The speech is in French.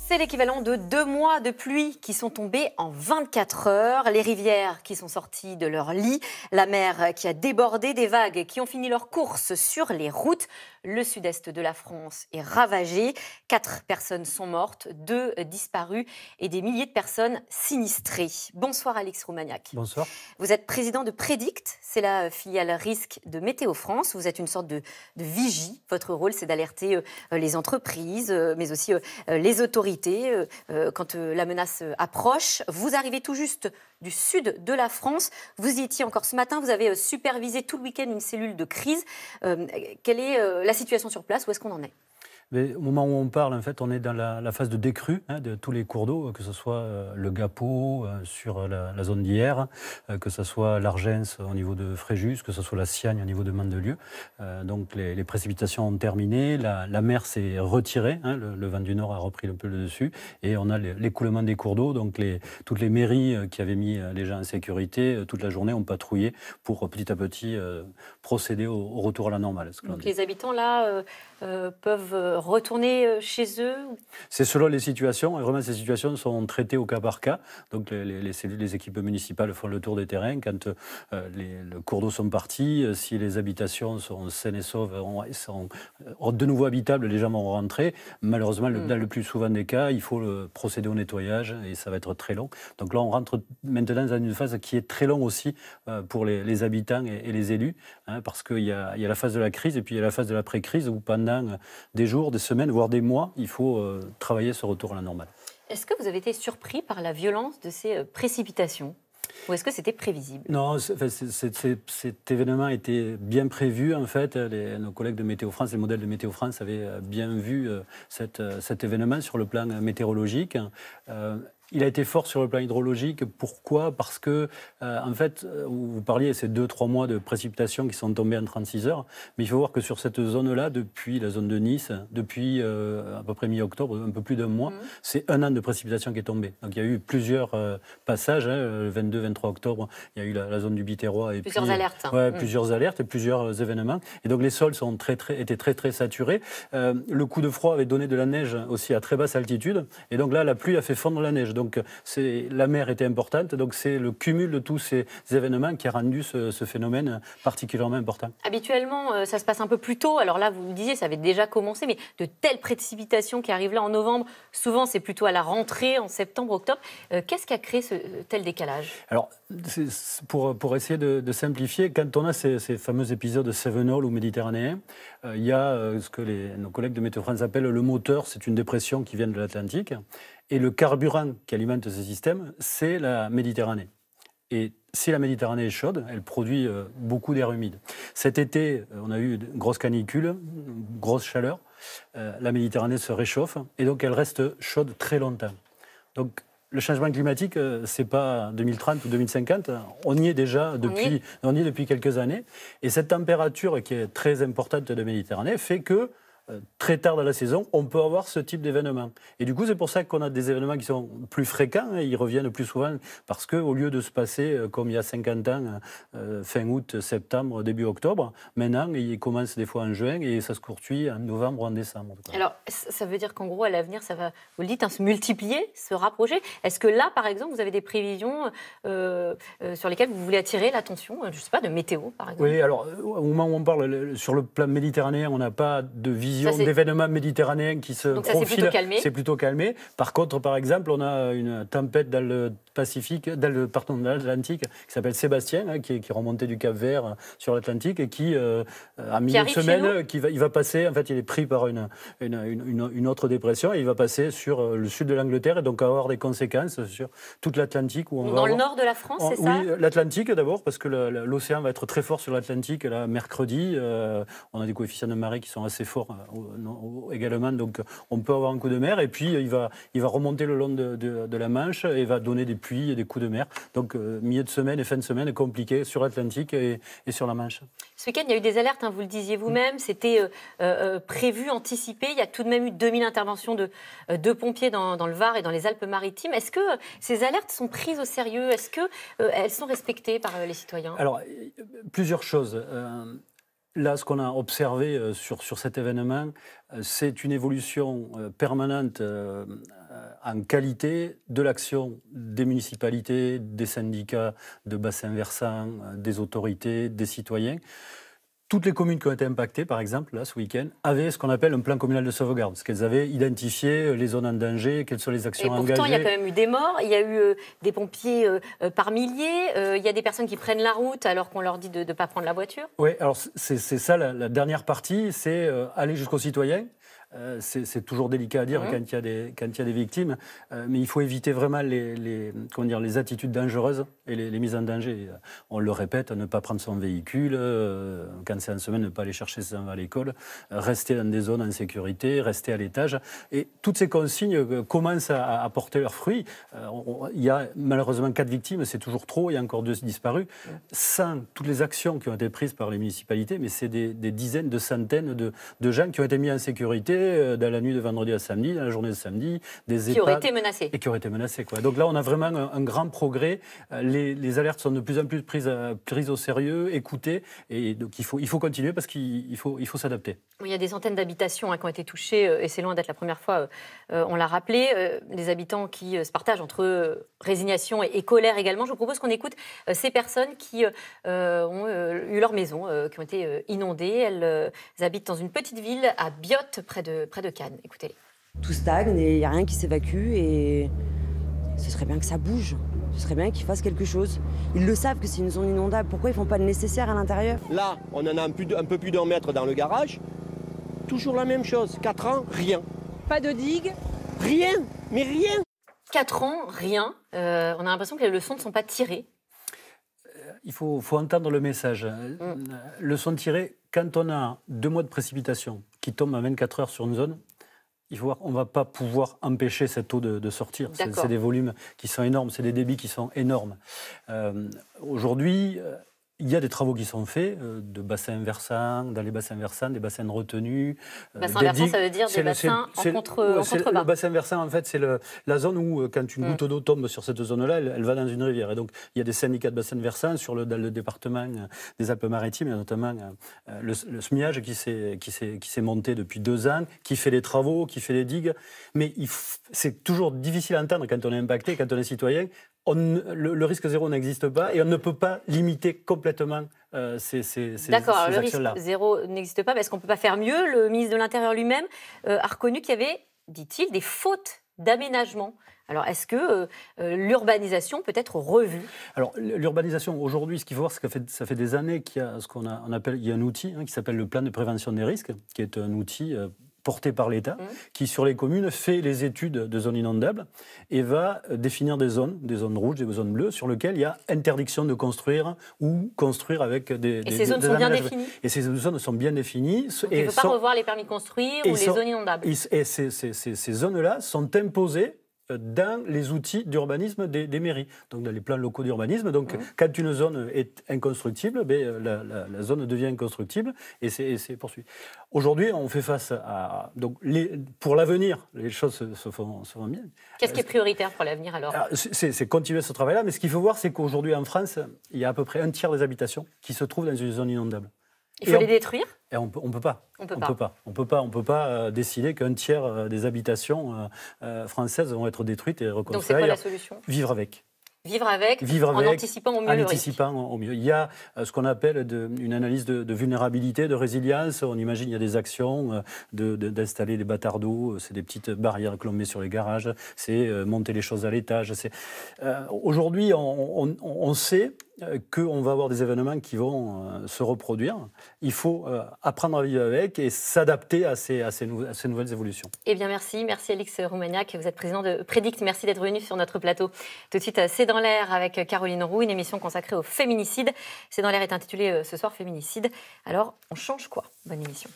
C'est l'équivalent de 2 mois de pluie qui sont tombés en 24 heures. Les rivières qui sont sorties de leur lit, la mer qui a débordé, des vagues qui ont fini leur course sur les routes. Le sud-est de la France est ravagé. 4 personnes sont mortes, 2 disparues et des milliers de personnes sinistrées. Bonsoir Alix Roumaniac. Bonsoir. Vous êtes président de Prédict, c'est la filiale risque de Météo France. Vous êtes une sorte de vigie. Votre rôle, c'est d'alerter les entreprises, mais aussi les autorités quand la menace approche. Vous arrivez tout juste du sud de la France. Vous y étiez encore ce matin. Vous avez supervisé tout le week-end une cellule de crise. Quelle est la situation sur place? Où est-ce qu'on en est? Mais au moment où on parle, en fait, on est dans la phase de décrue de tous les cours d'eau, que ce soit le Gapeau sur la zone d'Hyères, que ce soit l'Argence au niveau de Fréjus, que ce soit la Siagne au niveau de Mandelieu. Donc les précipitations ont terminé, la mer s'est retirée, le vent du Nord a repris un peu le dessus, et on a l'écoulement des cours d'eau. Donc toutes les mairies qui avaient mis les gens en sécurité, toute la journée ont patrouillé pour petit à petit procéder au retour à la normale. Donc les habitants là peuvent retourner chez eux? C'est selon les situations, et vraiment ces situations sont traitées au cas par cas. Donc les équipes municipales font le tour des terrains quand le cours d'eau sont partis, si les habitations sont saines et sauves, sont de nouveau habitables, les gens vont rentrer. Malheureusement, dans le plus souvent des cas, il faut procéder au nettoyage et ça va être très long. Donc là, on rentre maintenant dans une phase qui est très longue aussi pour les habitants et les élus, parce qu'il y a la phase de la crise et puis il y a la phase de l'après-crise où pendant des jours, des semaines, voire des mois, il faut travailler ce retour à la normale. Est-ce que vous avez été surpris par la violence de ces précipitations? Ou est-ce que c'était prévisible? Non, cet événement était bien prévu. En fait, nos collègues de Météo France, les modèles de Météo France avaient bien vu cet événement sur le plan météorologique. Il a été fort sur le plan hydrologique. Pourquoi? Parce que, en fait, vous parliez, ces 2-3 mois de précipitations qui sont tombées en 36 heures. Mais il faut voir que sur cette zone-là, depuis la zone de Nice, depuis à peu près mi-octobre, un peu plus d'un mois, c'est 1 an de précipitation qui est tombé. Donc il y a eu plusieurs passages. Le 22-23 octobre, il y a eu la zone du Biterrois. Et plusieurs alertes. Plusieurs alertes et plusieurs événements. Et donc les sols étaient très saturés. Le coup de froid avait donné de la neige aussi à très basse altitude. Et donc là, la pluie a fait fondre la neige. Donc la mer était importante, donc c'est le cumul de tous ces événements qui a rendu ce phénomène particulièrement important. Habituellement, ça se passe un peu plus tôt. Alors là, vous le disiez, ça avait déjà commencé, mais de telles précipitations qui arrivent là en novembre, souvent c'est plutôt à la rentrée, en septembre, octobre. Qu'est-ce qui a créé ce tel décalage? Alors, pour essayer de simplifier, quand on a ces fameux épisodes cévenols ou méditerranéens, il y a ce que nos collègues de Météo France appellent le moteur, c'est une dépression qui vient de l'Atlantique. Et le carburant qui alimente ce système, c'est la Méditerranée. Et si la Méditerranée est chaude, elle produit beaucoup d'air humide. Cet été, on a eu une grosse canicule, une grosse chaleur. La Méditerranée se réchauffe et donc elle reste chaude très longtemps. Donc le changement climatique, ce n'est pas 2030 ou 2050, on y est déjà depuis quelques années. Et cette température qui est très importante de la Méditerranée fait que très tard dans la saison, on peut avoir ce type d'événement. Et du coup, c'est pour ça qu'on a des événements qui sont plus fréquents, et ils reviennent plus souvent, parce qu'au lieu de se passer, comme il y a 50 ans, fin août, septembre, début octobre, maintenant, ils commencent des fois en juin, et ça se poursuit en novembre ou en décembre. Alors, ça veut dire qu'en gros, à l'avenir, ça va, vous le dites, se multiplier, se rapprocher. Est-ce que là, par exemple, vous avez des prévisions sur lesquelles vous voulez attirer l'attention, je ne sais pas, de météo, par exemple? Oui, alors, au moment où on parle, sur le plan méditerranéen, on n'a pas de vision d'événements méditerranéens qui se profilent. C'est plutôt calmé. Par contre, par exemple, on a une tempête dans le Pacifique, dans l'Atlantique, qui s'appelle Sébastien, qui est remonté du Cap-Vert sur l'Atlantique et qui, à milieu de semaine, il va passer. En fait, il est pris par une autre dépression et il va passer sur le sud de l'Angleterre et donc avoir des conséquences sur toute l'Atlantique. Dans le nord de la France, c'est ça? Oui, l'Atlantique d'abord, parce que l'océan va être très fort sur l'Atlantique là, mercredi. On a des coefficients de marée qui sont assez forts également, donc on peut avoir un coup de mer et puis il va remonter le long de la Manche et va donner des pluies et des coups de mer. Donc milieu de semaine et fin de semaine compliqué sur l'Atlantique et sur la Manche. Ce week-end, il y a eu des alertes, vous le disiez vous-même, c'était prévu, anticipé. Il y a tout de même eu 2000 interventions de pompiers dans le Var et dans les Alpes-Maritimes. Est-ce que ces alertes sont prises au sérieux? Est-ce qu'elles sont respectées par les citoyens? Alors, plusieurs choses. Là, ce qu'on a observé sur cet événement, c'est une évolution permanente en qualité de l'action des municipalités, des syndicats de bassins versants, des autorités, des citoyens. Toutes les communes qui ont été impactées, par exemple, là, ce week-end, avaient ce qu'on appelle un plan communal de sauvegarde, parce qu'elles avaient identifié les zones en danger, quelles sont les actions engagées. Et pourtant, il y a quand même eu des morts, il y a eu des pompiers par milliers, il y a des personnes qui prennent la route alors qu'on leur dit de ne pas prendre la voiture. Oui, alors c'est ça la dernière partie, c'est aller jusqu'aux citoyens. C'est toujours délicat à dire quand il y a des victimes, mais il faut éviter vraiment les attitudes dangereuses et les mises en danger. On le répète, ne pas prendre son véhicule, quand c'est en semaine, ne pas aller chercher ses enfants à l'école, rester dans des zones en sécurité, rester à l'étage. Et toutes ces consignes commencent à porter leurs fruits. Il y a malheureusement 4 victimes, c'est toujours trop, il y a encore 2 disparus. Sans toutes les actions qui ont été prises par les municipalités, mais c'est des dizaines, de centaines de gens qui ont été mis en sécurité dans la nuit de vendredi à samedi, dans la journée de samedi, des qui auraient été menacés. Et qui auraient été menacés, quoi. Donc là, on a vraiment un grand progrès. Les alertes sont de plus en plus prises au sérieux, écoutées, et donc il faut continuer parce qu'il faut s'adapter. Il y a des centaines d'habitations qui ont été touchées, et c'est loin d'être la première fois, on l'a rappelé, les habitants qui se partagent entre résignation et colère également. Je vous propose qu'on écoute ces personnes qui ont eu leur maison, qui ont été inondées. Elles habitent dans une petite ville à Biot, près de Cannes. Écoutez-les. Tout stagne et il n'y a rien qui s'évacue et ce serait bien que ça bouge. Ce serait bien qu'ils fassent quelque chose. Ils le savent que c'est une zone inondable. Pourquoi ils ne font pas le nécessaire à l'intérieur? Là, on en a un peu plus d'1 mètre dans le garage. Toujours la même chose. 4 ans, rien. Pas de digue? Rien, mais rien. 4 ans, rien. On a l'impression que les leçons ne sont pas tirées. Il faut entendre le message. Leçon tirée, quand on a 2 mois de précipitation qui tombent en 24 heures sur une zone, il faut voir, on ne va pas pouvoir empêcher cette eau de sortir. C'est des volumes qui sont énormes, c'est des débits qui sont énormes. Aujourd'hui, il y a des travaux qui sont faits de bassins versants, dans les bassins versants, des bassins de retenue. Bassins versants, ça veut dire des bassins en contrebas. Le bassin versant, en fait, c'est la zone où, quand une goutte d'eau tombe sur cette zone-là, elle va dans une rivière. Et donc, il y a des syndicats de bassins versants dans le département des Alpes-Maritimes, et notamment le SMIAGE qui s'est monté depuis 2 ans, qui fait les travaux, qui fait les digues. Mais c'est toujours difficile à entendre quand on est impacté, quand on est citoyen. Le risque zéro n'existe pas et on ne peut pas limiter complètement ces actions-là. D'accord, le risque zéro n'existe pas, mais est-ce qu'on ne peut pas faire mieux? Le ministre de l'Intérieur lui-même a reconnu qu'il y avait, dit-il, des fautes d'aménagement. Alors, est-ce que l'urbanisation peut être revue? Alors, l'urbanisation, aujourd'hui, ce qu'il faut voir, c'est que ça fait des années qu'il y a ce qu'on appelle, il y a un outil qui s'appelle le plan de prévention des risques, qui est un outil porté par l'État, qui sur les communes fait les études de zones inondables et va définir des zones rouges, des zones bleues, sur lesquelles il y a interdiction de construire ou construire avec des Et ces zones sont bien définies? Et ces zones sont bien définies. Donc il ne faut pas revoir les permis de construire ou les zones inondables? Et ces zones-là sont imposées dans les outils d'urbanisme des mairies, donc dans les plans locaux d'urbanisme. Donc, quand une zone est inconstructible, la zone devient inconstructible et c'est poursuivi. Aujourd'hui, on fait face à... Donc, pour l'avenir, les choses se font bien. Qu'est-ce qui est prioritaire pour l'avenir alors? C'est continuer ce travail-là, mais ce qu'il faut voir, c'est qu'aujourd'hui, en France, il y a à peu près 1/3 des habitations qui se trouvent dans une zone inondable. Il faut les détruire? Et on peut pas. On peut pas décider qu'1/3 des habitations françaises vont être détruites et reconstruites. Donc c'est quoi la solution? Vivre avec. En anticipant au mieux le risque. Il y a ce qu'on appelle une analyse de vulnérabilité, de résilience. On imagine il y a des actions d'installer des bâtards d'eau, c'est des petites barrières que l'on met sur les garages, c'est monter les choses à l'étage. Aujourd'hui, on sait qu'on va avoir des événements qui vont se reproduire. Il faut apprendre à vivre avec et s'adapter à ces nouvelles évolutions. Eh bien, merci Alix Roumaniac. Vous êtes président de Prédict. Merci d'être venu sur notre plateau. Tout de suite, C'est dans l'air avec Caroline Roux, une émission consacrée au féminicide. C'est dans l'air est intitulée ce soir Féminicide. Alors, on change quoi? Bonne émission.